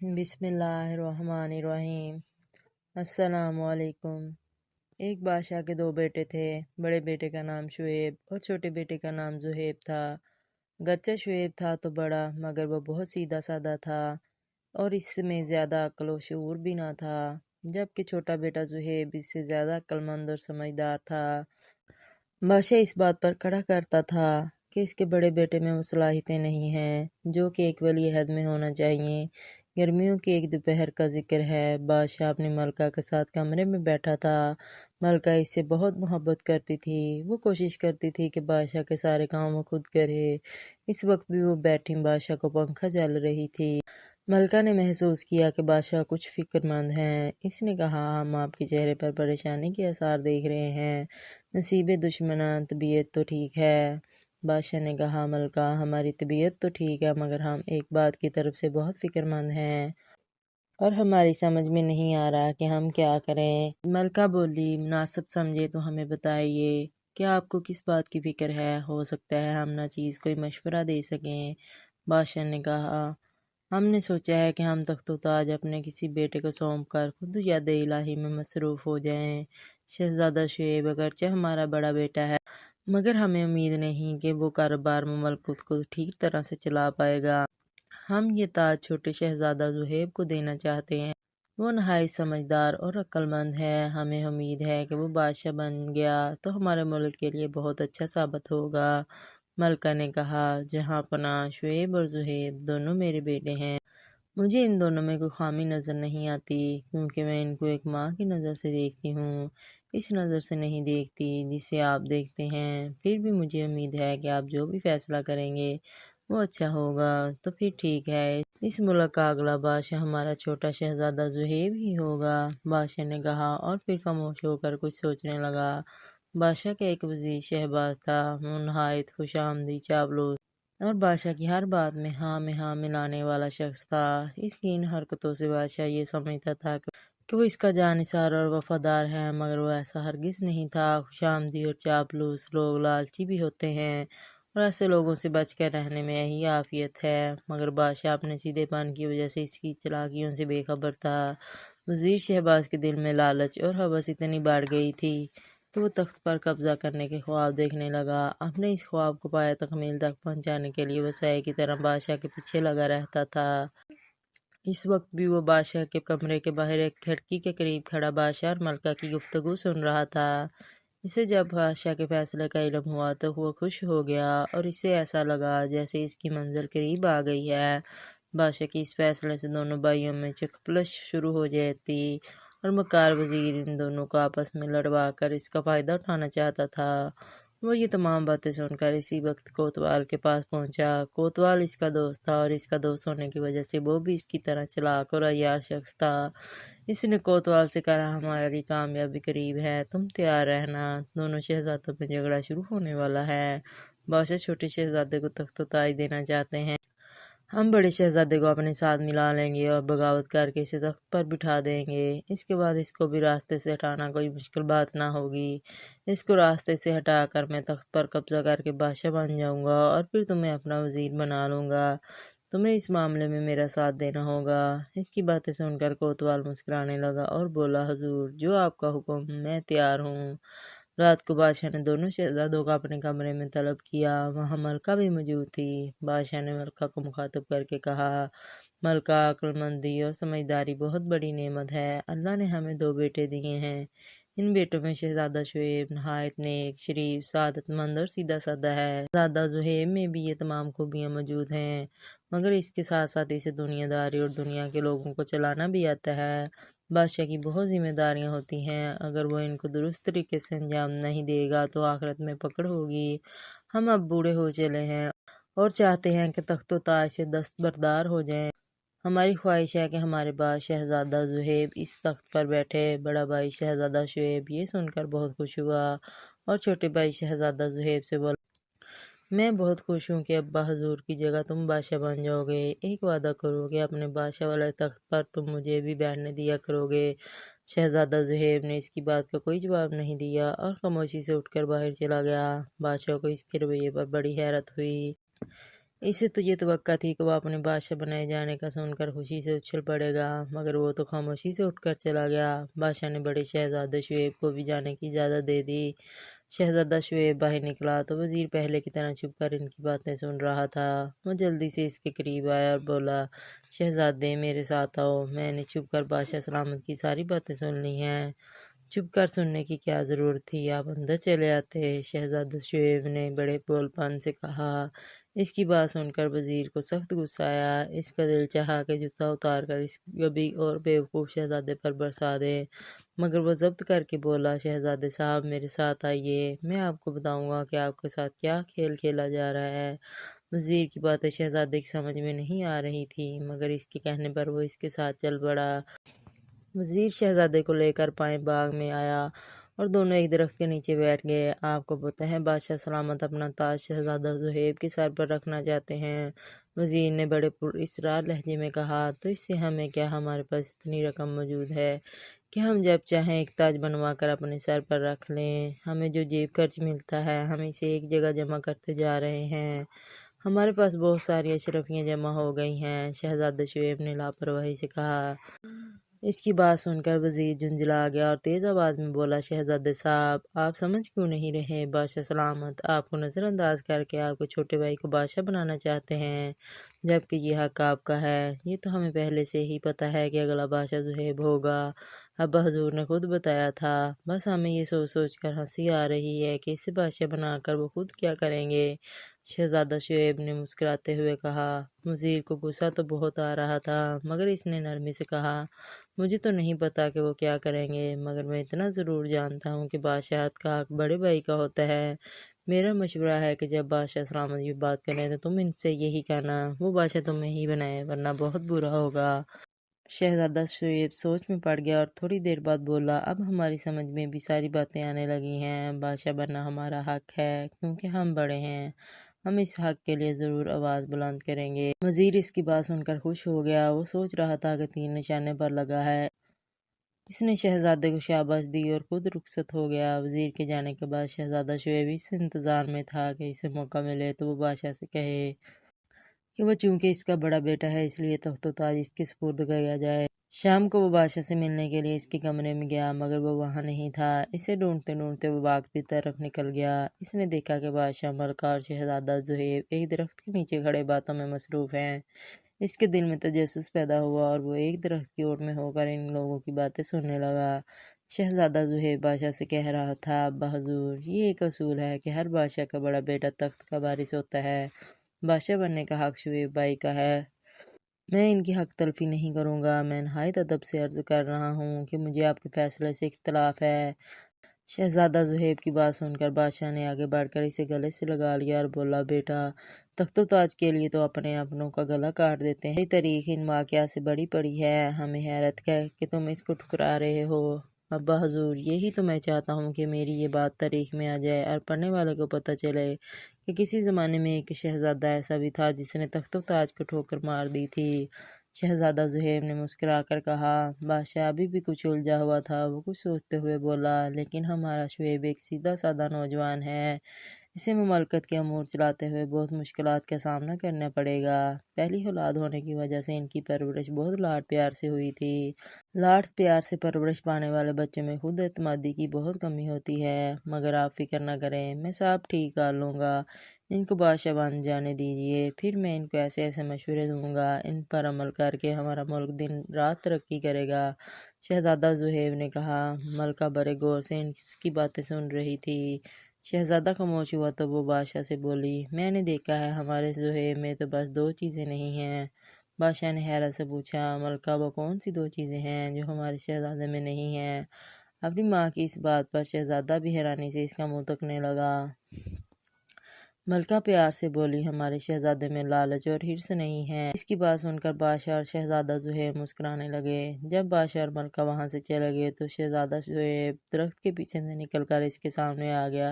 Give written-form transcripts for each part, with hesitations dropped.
بسم اللہ الرحمن الرحیم۔ السلام علیکم۔ ایک بادشاہ کے دو بیٹے تھے۔ بڑے بیٹے کا نام شعیب اور چھوٹے بیٹے کا نام زہیب تھا۔ گرچہ شعیب تھا تو بڑا، مگر وہ بہت سیدھا سادہ تھا اور اس میں زیادہ عقل و شعور بھی نہ تھا، جبکہ چھوٹا بیٹا زہیب اس سے زیادہ عقل مند اور سمجھدار تھا۔ بادشاہ اس بات پر کھڑا کرتا تھا کہ اس کے بڑے بیٹے میں وہ صلاحیتیں نہیں ہیں جو کہ ایک ولی عہد میں ہونا چاہیے۔ گرمیوں کی ایک دوپہر کا ذکر ہے۔ بادشاہ اپنی ملکہ کے ساتھ کمرے میں بیٹھا تھا۔ ملکہ اس سے بہت محبت کرتی تھی۔ وہ کوشش کرتی تھی کہ بادشاہ کے سارے کام وہ خود کرے۔ اس وقت بھی وہ بیٹھی بادشاہ کو پنکھا جل رہی تھی۔ ملکہ نے محسوس کیا کہ بادشاہ کچھ فکر مند ہیں۔ اس نے کہا، ہم آپ کے چہرے پر پریشانی کے آثار دیکھ رہے ہیں۔ نصیب دشمناں، طبیعت تو ٹھیک ہے؟ بادشاہ نے کہا، ملکہ، ہماری طبیعت تو ٹھیک ہے، مگر ہم ایک بات کی طرف سے بہت فکر مند ہیں اور ہماری سمجھ میں نہیں آ رہا کہ ہم کیا کریں۔ ملکہ بولی، مناسب سمجھے تو ہمیں بتائیے کہ آپ کو کس بات کی فکر ہے، ہو سکتا ہے ہم ناچیز کوئی مشورہ دے سکیں۔ بادشاہ نے کہا، ہم نے سوچا ہے کہ ہم تخت و تاج اپنے کسی بیٹے کو سونپ کر خود یاد الہی میں مصروف ہو جائیں۔ شہزادہ شعیب اگرچہ ہمارا بڑا بیٹا ہے، مگر ہمیں امید نہیں کہ وہ کاروبار مملکت کو ٹھیک طرح سے چلا پائے گا۔ ہم یہ تاج چھوٹے شہزادہ زہیب کو دینا چاہتے ہیں۔ وہ نہایت سمجھدار اور عقل مند ہے۔ ہمیں امید ہے کہ وہ بادشاہ بن گیا تو ہمارے ملک کے لیے بہت اچھا ثابت ہوگا۔ ملکہ نے کہا، جہاں پناہ، شعیب اور زہیب دونوں میرے بیٹے ہیں۔ مجھے ان دونوں میں کوئی خامی نظر نہیں آتی، کیونکہ میں ان کو ایک ماں کی نظر سے دیکھتی ہوں، اس نظر سے نہیں دیکھتی جسے آپ دیکھتے ہیں۔ پھر بھی مجھے امید ہے کہ آپ جو بھی فیصلہ کریں گے وہ اچھا ہوگا۔ تو پھر ٹھیک ہے، اس ملک کا اگلا بادشاہ ہمارا چھوٹا شہزادہ زہیب ہی ہوگا۔ بادشاہ نے کہا اور پھر خاموش ہو کر کچھ سوچنے لگا۔ بادشاہ کا ایک وزیر شہباز تھا۔ وہ نہایت خوش آمدید، چاپلوس اور بادشاہ کی ہر بات میں ہاں ملانے والا شخص تھا۔ اس کی ان حرکتوں سے بادشاہ یہ سمجھتا تھا کہ وہ اس کا جانثار اور وفادار ہے، مگر وہ ایسا ہرگز نہیں تھا۔ خوش آمدید اور چاپلوس لوگ لالچی بھی ہوتے ہیں اور ایسے لوگوں سے بچ کر رہنے میں یہی عافیت ہے، مگر بادشاہ اپنے سیدھے پن کی وجہ سے اس کی چالاکیوں سے بے خبر تھا۔ وزیر شہباز کے دل میں لالچ اور ہوس اتنی بڑھ گئی تھی کہ وہ تخت پر قبضہ کرنے کے خواب دیکھنے لگا۔ اپنے اس خواب کو پایہ تکمیل تک پہنچانے کے لیے وہ سائے کی طرح بادشاہ کے پیچھے لگا رہتا تھا۔ اس وقت بھی وہ بادشاہ کے کمرے کے باہر ایک کھڑکی کے قریب کھڑا بادشاہ اور ملکہ کی گفتگو سن رہا تھا۔ اسے جب بادشاہ کے فیصلے کا علم ہوا تو وہ خوش ہو گیا اور اسے ایسا لگا جیسے اس کی منزل قریب آ گئی ہے۔ بادشاہ کے اس فیصلے سے دونوں بھائیوں میں چکپلش شروع ہو جاتی اور مکار وزیر ان دونوں کو آپس میں لڑوا کر اس کا فائدہ اٹھانا چاہتا تھا۔ وہ یہ تمام باتیں سن کر اسی وقت کوتوال کے پاس پہنچا۔ کوتوال اس کا دوست تھا اور اس کا دوست ہونے کی وجہ سے وہ بھی اس کی طرح چلاک اور عیار شخص تھا۔ اس نے کوتوال سے کہا، ہماری کامیابی قریب ہے، تم تیار رہنا، دونوں شہزادوں میں جھگڑا شروع ہونے والا ہے۔ بادشاہ چھوٹے شہزادے کو تخت و تاج دینا چاہتے ہیں۔ ہم بڑے شہزادے کو اپنے ساتھ ملا لیں گے اور بغاوت کر کے اسے تخت پر بٹھا دیں گے۔ اس کے بعد اس کو بھی راستے سے ہٹانا کوئی مشکل بات نہ ہوگی۔ اس کو راستے سے ہٹا کر میں تخت پر قبضہ کر کے بادشاہ بن جاؤں گا اور پھر تمہیں اپنا وزیر بنا لوں گا۔ تمہیں اس معاملے میں میرا ساتھ دینا ہوگا۔ اس کی باتیں سن کر کوتوال مسکرانے لگا اور بولا، حضور، جو آپ کا حکم، میں تیار ہوں۔ رات کو بادشاہ نے دونوں شہزادوں کو اپنے کمرے میں طلب کیا۔ وہاں ملکہ بھی موجود تھی۔ بادشاہ نے ملکہ کو مخاطب کر کے کہا، ملکہ، عقل مندی اور سمجھداری بہت بڑی نعمت ہے۔ اللہ نے ہمیں دو بیٹے دیے ہیں۔ ان بیٹوں میں شہزادہ شعیب نہایت نیک، شریف، سعادت مند اور سیدھا سادہ ہے۔ شہزادہ زہیب میں بھی یہ تمام خوبیاں موجود ہیں، مگر اس کے ساتھ ساتھ اسے دنیا داری اور دنیا کے لوگوں کو چلانا بھی آتا ہے۔ بادشاہ کی بہت ذمہ داریاں ہوتی ہیں، اگر وہ ان کو درست طریقے سے انجام نہیں دے گا تو آخرت میں پکڑ ہوگی۔ ہم اب بوڑھے ہو چلے ہیں اور چاہتے ہیں کہ تخت و تاج سے دستبردار ہو جائیں۔ ہماری خواہش ہے کہ ہمارے بعد شہزادہ زہیب اس تخت پر بیٹھے۔ بڑا بھائی شہزادہ شعیب یہ سن کر بہت خوش ہوا اور چھوٹے بھائی شہزادہ زہیب سے بولا، میں بہت خوش ہوں کہ ابا حضور کی جگہ تم بادشاہ بن جاؤ گے۔ ایک وعدہ کرو کہ اپنے بادشاہ والے تخت پر تم مجھے بھی بیٹھنے دیا کرو گے۔ شہزادہ زہیب نے اس کی بات کا کوئی جواب نہیں دیا اور خاموشی سے اٹھ کر باہر چلا گیا۔ بادشاہ کو اس کے رویے پر بڑی حیرت ہوئی۔ اسے تو یہ توقع تھی کہ وہ اپنے بادشاہ بنائے جانے کا سن کر خوشی سے اچھل پڑے گا، مگر وہ تو خاموشی سے اٹھ کر چلا گیا۔ بادشاہ نے بڑے شہزادے شعیب کو بھی جانے کی اجازت دے دی۔ شہزادہ شعیب باہر نکلا تو وزیر پہلے کی طرح چھپ کر ان کی باتیں سن رہا تھا۔ وہ جلدی سے اس کے قریب آیا اور بولا، شہزادے میرے ساتھ آؤ، میں نے چھپ کر بادشاہ سلامت کی ساری باتیں سن لی ہیں۔ چھپ کر سننے کی کیا ضرورت تھی، آپ اندر چلے آتے، شہزادہ شعیب نے بڑے بول پن سے کہا۔ اس کی بات سن کر وزیر کو سخت غصہ آیا۔ اس کا دل چاہا کہ جوتا اتار کر اس غبی اور بیوقوف شہزادے پر برسا دے، مگر وہ ضبط کر کے بولا، شہزادے صاحب میرے ساتھ آئیے، میں آپ کو بتاؤں گا کہ آپ کے ساتھ کیا کھیل کھیلا جا رہا ہے۔ وزیر کی باتیں شہزادے کی سمجھ میں نہیں آ رہی تھی، مگر اس کے کہنے پر وہ اس کے ساتھ چل پڑا۔ وزیر شہزادے کو لے کر پائیں باغ میں آیا اور دونوں ایک درخت کے نیچے بیٹھ گئے۔ آپ کو پتہ ہے بادشاہ سلامت اپنا تاج شہزادہ شعیب کے سر پر رکھنا چاہتے ہیں، وزیر نے بڑے پر اصرار لہجے میں کہا۔ تو اس سے ہمیں کیا، ہمارے پاس اتنی رقم موجود ہے کہ ہم جب چاہیں ایک تاج بنوا کر اپنے سر پر رکھ لیں۔ ہمیں جو جیب خرچ ملتا ہے ہم اسے ایک جگہ جمع کرتے جا رہے ہیں۔ ہمارے پاس بہت ساری اشرفیاں جمع ہو گئی ہیں، شہزادہ شعیب نے لاپرواہی سے کہا۔ اس کی بات سن کر وزیر جھنجھلا گیا اور تیز آواز میں بولا، شہزادے صاحب آپ سمجھ کیوں نہیں رہے، بادشاہ سلامت آپ کو نظر انداز کر کے آپ کے چھوٹے بھائی کو بادشاہ بنانا چاہتے ہیں، جبکہ یہ حق آپ کا ہے۔ یہ تو ہمیں پہلے سے ہی پتہ ہے کہ اگلا بادشاہ شعیب ہوگا، ابا حضور نے خود بتایا تھا، بس ہمیں یہ سوچ سوچ کر ہنسی آ رہی ہے کہ اسے بادشاہ بنا کر وہ خود کیا کریں گے۔ شہزادہ شعیب نے مسکراتے ہوئے کہا۔ وزیر کو غصہ تو بہت آ رہا تھا، مگر اس نے نرمی سے کہا، مجھے تو نہیں پتا کہ وہ کیا کریں گے، مگر میں اتنا ضرور جانتا ہوں کہ بادشاہت کا حق بڑے بھائی کا ہوتا ہے۔ میرا مشورہ ہے کہ جب بادشاہ سلامت یہ بات کریں تو تم ان سے یہی کہنا، وہ بادشاہ تمہیں ہی بنائے، ورنہ بہت برا ہوگا۔ شہزادہ شعیب سوچ میں پڑ گیا اور تھوڑی دیر بعد بولا، اب ہماری سمجھ میں بھی ساری باتیں آنے لگی ہیں، بادشاہ بننا ہمارا حق ہے، کیونکہ ہم بڑے ہیں، ہم اس حق کے لیے ضرور آواز بلند کریں گے۔ وزیر اس کی بات سن کر خوش ہو گیا، وہ سوچ رہا تھا کہ تیر نشانے پر لگا ہے۔ اس نے شہزادے کو شاباش دی اور خود رخصت ہو گیا۔ وزیر کے جانے کے بعد شہزادہ شعیب اس انتظار میں تھا کہ اسے موقع ملے تو وہ بادشاہ سے کہے کہ وہ چونکہ اس کا بڑا بیٹا ہے اس لیے تخت و تاج اس کے سپرد کیا جائے۔ شام کو وہ بادشاہ سے ملنے کے لیے اس کے کمرے میں گیا، مگر وہ وہاں نہیں تھا۔ اسے ڈھونڈتے ڈھونڈتے وہ باغ کی طرف نکل گیا۔ اس نے دیکھا کہ بادشاہ، ملکہ اور شہزادہ شعیب ایک درخت کے نیچے کھڑے باتوں میں مصروف ہیں۔ اس کے دل میں تجسس پیدا ہوا اور وہ ایک درخت کی اوٹ میں ہو کر ان لوگوں کی باتیں سننے لگا۔ شہزادہ شعیب بادشاہ سے کہہ رہا تھا، ابا حضور، یہ ایک اصول ہے کہ ہر بادشاہ کا بڑا بیٹا تخت کا وارث ہوتا ہے، بادشاہ بننے کا حق شعیب بھائی کا ہے، میں ان کی حق تلفی نہیں کروں گا، میں نہایت ادب سے عرض کر رہا ہوں کہ مجھے آپ کے فیصلے سے اختلاف ہے۔ شہزادہ شعیب کی بات سن کر بادشاہ نے آگے بڑھ کر اسے گلے سے لگا لیا اور بولا، بیٹا، تخت و تاج کے لیے تو اپنے اپنوں کا گلا کاٹ دیتے ہیں، یہ تاریخ ان واقعات سے بڑی پڑی ہے، ہمیں حیرت ہے کہ تم اس کو ٹھکرا رہے ہو۔ ابا حضور، یہی تو میں چاہتا ہوں کہ میری یہ بات تاریخ میں آ جائے اور پڑھنے والے کو پتہ چلے کہ کسی زمانے میں ایک شہزادہ ایسا بھی تھا جس نے تخت و تاج کو ٹھوکر مار دی تھی۔ شہزادہ شعیب نے مسکرا کر کہا۔ بادشاہ ابھی بھی کچھ الجھا ہوا تھا، وہ کچھ سوچتے ہوئے بولا، لیکن ہمارا شعیب ایک سیدھا سادہ نوجوان ہے، اسے مملکت کے امور چلاتے ہوئے بہت مشکلات کا سامنا کرنا پڑے گا۔ پہلی اولاد ہونے کی وجہ سے ان کی پرورش بہت لاڈ پیار سے ہوئی تھی۔ لاڈ پیار سے پرورش پانے والے بچوں میں خود اعتمادی کی بہت کمی ہوتی ہے، مگر آپ فکر نہ کریں، میں سب ٹھیک کر لوں گا، ان کو بادشاہ بن جانے دیجیے، پھر میں ان کو ایسے ایسے مشورے دوں گا، ان پر عمل کر کے ہمارا ملک دن رات ترقی کرے گا۔ شہزادہ شعیب نے کہا۔ ملکہ بڑے غور سے اس کی باتیں سن رہی تھی۔ شہزادہ خاموش ہوا تو وہ بادشاہ سے بولی، میں نے دیکھا ہے ہمارے شعیب میں تو بس دو چیزیں نہیں ہیں۔ بادشاہ نے حیرت سے پوچھا، ملکہ وہ کون سی دو چیزیں ہیں جو ہمارے شہزادے میں نہیں ہیں؟ اپنی ماں کی اس بات پر شہزادہ بھی حیرانی سے اس کا منہ تکنے لگا۔ ملکہ پیار سے بولی، ہمارے شہزادے میں لالچ اور حرص نہیں ہے۔ اس کی بات سن کر بادشاہ اور شہزادہ شعیب مسکرانے لگے۔ جب بادشاہ اور ملکہ وہاں سے چلے گئے تو شہزادہ شعیب درخت کے پیچھے سے نکل کر اس کے سامنے آ گیا۔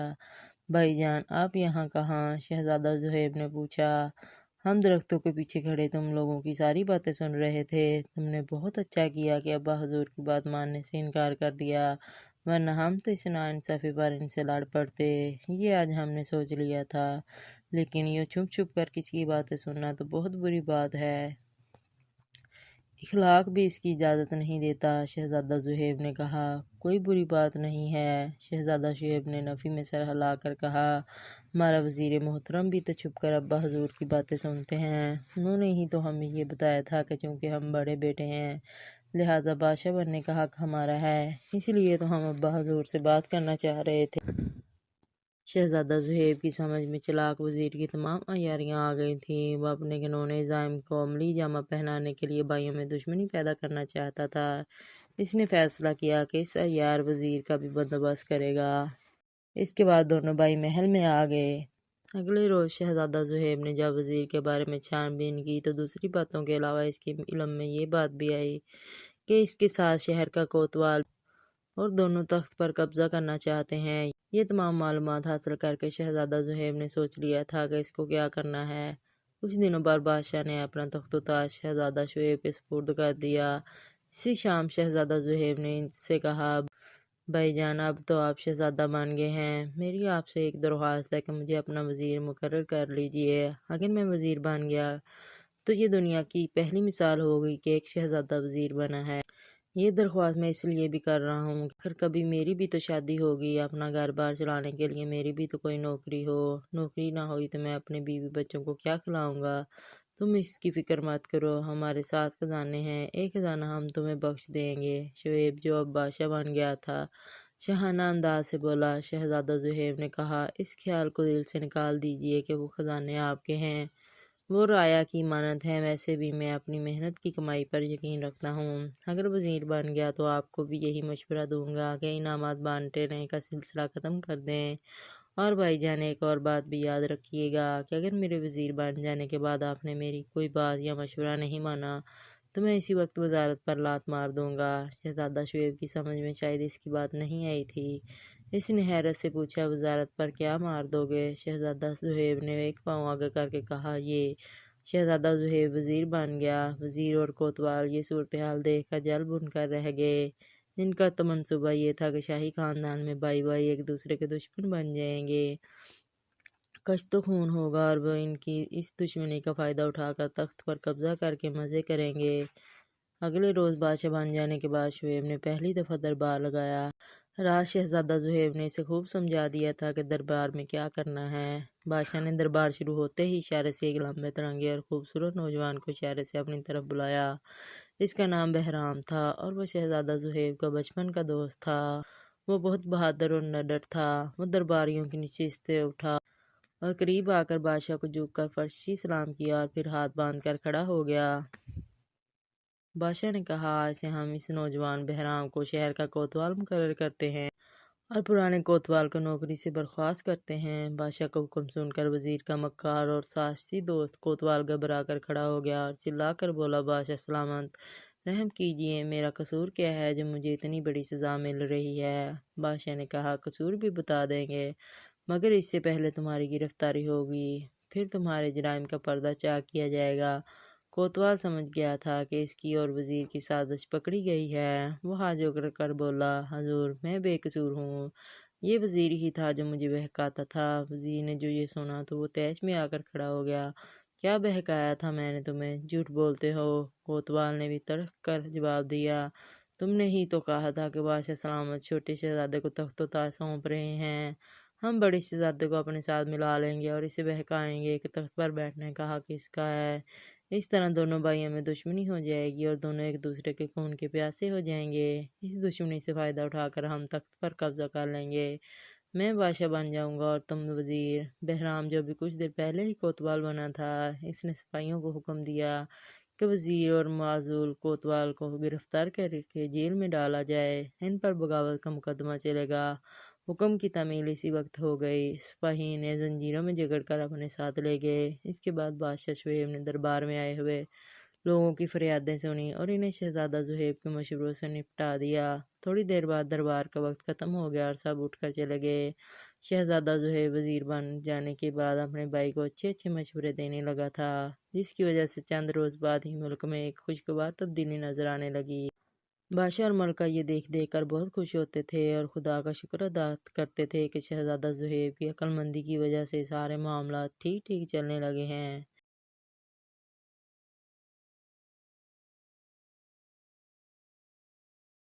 بھائی جان، آپ یہاں کہاں؟ شہزادہ شعیب نے پوچھا۔ ہم درختوں کے پیچھے کھڑے تم لوگوں کی ساری باتیں سن رہے تھے، تم نے بہت اچھا کیا کہ ابا حضور کی بات ماننے سے انکار کر دیا، ورنہ ہم تو اس ناانصافی پر ان سے لڑ پڑتے، یہ آج ہم نے سوچ لیا تھا۔ لیکن یہ چھپ چھپ کر کسی کی باتیں سننا تو بہت بری بات ہے، اخلاق بھی اس کی اجازت نہیں دیتا۔ شہزادہ زہیب نے کہا، کوئی بری بات نہیں ہے۔ شہزادہ شعیب نے نفی میں سر ہلا کر کہا، ہمارا وزیر محترم بھی تو چھپ کر ابا حضور کی باتیں سنتے ہیں، انہوں نے ہی تو ہمیں یہ بتایا تھا کہ چونکہ ہم بڑے بیٹے ہیں لہٰذا بادشاہ بننے کا حق ہمارا ہے، اس لیے تو ہم ابا حضور سے بات کرنا چاہ رہے تھے۔ شہزادہ زہیب کی سمجھ میں چلاک وزیر کی تمام عیاریاں آ گئی تھیں۔ وہ اپنے گھنونے عزائم کو عملی جامہ پہنانے کے لیے بھائیوں میں دشمنی پیدا کرنا چاہتا تھا۔ اس نے فیصلہ کیا کہ اس عیار وزیر کا بھی بندوبست کرے گا۔ اس کے بعد دونوں بھائی محل میں آ گئے۔ اگلے روز شہزادہ زہیب نے جب وزیر کے بارے میں چھان بین کی تو دوسری باتوں کے علاوہ اس کے علم میں یہ بات بھی آئی کہ اس کے ساتھ شہر کا کوتوال اور دونوں تخت پر قبضہ کرنا چاہتے ہیں۔ یہ تمام معلومات حاصل کر کے شہزادہ زہیب نے سوچ لیا تھا کہ اس کو کیا کرنا ہے۔ کچھ دنوں بعد بادشاہ نے اپنا تخت و تاج شہزادہ شعیب کے سپرد کر دیا۔ اسی شام شہزادہ زہیب نے ان سے کہا، بھائی جان اب تو آپ شہزادہ بن گئے ہیں، میری آپ سے ایک درخواست ہے کہ مجھے اپنا وزیر مقرر کر لیجئے۔ اگر میں وزیر بن گیا تو یہ دنیا کی پہلی مثال ہوگی کہ ایک شہزادہ وزیر بنا ہے۔ یہ درخواست میں اس لیے بھی کر رہا ہوں کہ اگر کبھی میری بھی تو شادی ہوگی، اپنا گھر بار چلانے کے لیے میری بھی تو کوئی نوکری ہو۔ نوکری نہ ہوئی تو میں اپنے بیوی بچوں کو کیا کھلاؤں گا؟ تم اس کی فکر مت کرو، ہمارے 7 خزانے ہیں، ایک خزانہ ہم تمہیں بخش دیں گے۔ شعیب جو اب بادشاہ بن گیا تھا شاہانہ انداز سے بولا۔ شہزادہ زہیب نے کہا، اس خیال کو دل سے نکال دیجئے کہ وہ خزانے آپ کے ہیں، وہ رایا کی امانت ہے۔ ویسے بھی میں اپنی محنت کی کمائی پر یقین رکھتا ہوں، اگر وزیر بن گیا تو آپ کو بھی یہی مشورہ دوں گا کہ انعامات بانٹنے کا سلسلہ ختم کر دیں۔ اور بھائی جان ایک اور بات بھی یاد رکھیے گا کہ اگر میرے وزیر بن جانے کے بعد آپ نے میری کوئی بات یا مشورہ نہیں مانا تو میں اسی وقت وزارت پر لات مار دوں گا۔ شہزادہ شعیب کی سمجھ میں شاید اس کی بات نہیں آئی تھی۔ اس نے حیرت سے پوچھا، وزارت پر کیا مار دو گے؟ شہزادہ زہیب نے ایک پاؤں آگے کر کے کہا، یہ۔ شہزادہ زہیب وزیر بن گیا۔ وزیر اور کوتوال یہ صورتحال دیکھ کر جل بھن کر رہ گئے۔ ان کا تو منصوبہ یہ تھا کہ شاہی خاندان میں بھائی بھائی ایک دوسرے کے دشمن بن جائیں گے، کشت و خون ہوگا اور وہ ان کی اس دشمنی کا فائدہ اٹھا کر تخت پر قبضہ کر کے مزے کریں گے۔ اگلے روز بادشاہ بن جانے کے بعد شعیب نے پہلی دفعہ دربار لگایا۔ رات شہزادہ زہیب نے اسے خوب سمجھا دیا تھا کہ دربار میں کیا کرنا ہے۔ بادشاہ نے دربار شروع ہوتے ہی اشارے سے ایک لمبے ترنگے اور خوبصورت نوجوان کو اشارے سے اپنی طرف بلایا۔ اس کا نام بہرام تھا اور وہ شہزادہ زہیب کا بچپن کا دوست تھا۔ وہ بہت بہادر اور نڈر تھا۔ وہ درباریوں کی نشست سے اٹھا اور قریب آ کر بادشاہ کو جھک کر فرشی سلام کیا اور پھر ہاتھ باندھ کر کھڑا ہو گیا۔ بادشاہ نے کہا، آج سے ہم اس نوجوان بہرام کو شہر کا کوتوال مقرر کرتے ہیں اور پرانے کوتوال کو نوکری سے برخاست کرتے ہیں۔ بادشاہ کا حکم سن کر وزیر کا مکار اور سازشی دوست کوتوال گھبرا کر کھڑا ہو گیا اور چلا کر بولا، بادشاہ سلامت، رحم کیجئے، میرا قصور کیا ہے جو مجھے اتنی بڑی سزا مل رہی ہے؟ بادشاہ نے کہا، قصور بھی بتا دیں گے، مگر اس سے پہلے تمہاری گرفتاری ہوگی، پھر تمہارے جرائم کا پردہ چاک کیا جائے گا۔ کوتوال سمجھ گیا تھا کہ اس کی اور وزیر کی سازش پکڑی گئی ہے۔ وہ ہاتھ جوڑ کر بولا، حضور میں بے قصور ہوں، یہ وزیر ہی تھا جو مجھے بہکاتا تھا۔ وزیر نے جو یہ سنا تو وہ تیش میں آ کر کھڑا ہو گیا، کیا بہکایا تھا میں نے تمہیں؟ جھوٹ بولتے ہو۔ کوتوال نے بھی تڑپ کر جواب دیا، تم نے ہی تو کہا تھا کہ بادشاہ سلامت چھوٹے شہزادے کو تخت و تاج سونپ رہے ہیں، ہم بڑے شہزادے کو اپنے ساتھ ملا لیں گے اور اسے بہکائیں گے کہ تخت پر بیٹھنے کا حق اس کا ہے۔ اس طرح دونوں بھائیوں میں دشمنی ہو جائے گی اور دونوں ایک دوسرے کے خون کے پیاسے ہو جائیں گے۔ اس دشمنی سے فائدہ اٹھا کر ہم تخت پر قبضہ کر لیں گے، میں بادشاہ بن جاؤں گا اور تم وزیر۔ بہرام جو بھی کچھ دیر پہلے ہی کوتوال بنا تھا، اس نے سپاہیوں کو حکم دیا کہ وزیر اور معزول کوتوال کو گرفتار کر کے جیل میں ڈالا جائے، ان پر بغاوت کا مقدمہ چلے گا۔ حکم کی تعمیل اسی وقت ہو گئی۔ سپاہی انہیں زنجیروں میں جکڑ کر اپنے ساتھ لے گئے۔ اس کے بعد بادشاہ شعیب نے دربار میں آئے ہوئے لوگوں کی فریادیں سنی اور انہیں شہزادہ زہیب کے مشوروں سے نپٹا دیا۔ تھوڑی دیر بعد دربار کا وقت ختم ہو گیا اور سب اٹھ کر چلے گئے۔ شہزادہ زہیب وزیر بن جانے کے بعد اپنے بھائی کو اچھے اچھے مشورے دینے لگا تھا، جس کی وجہ سے چند روز بعد ہی ملک میں ایک خوشگوار تبدیلی نظر آنے لگی۔ بادشاہ اور ملکہ یہ دیکھ دیکھ کر بہت خوش ہوتے تھے اور خدا کا شکر ادا کرتے تھے کہ شہزادہ زہیب کی عقل مندی کی وجہ سے سارے معاملات ٹھیک ٹھیک چلنے لگے ہیں۔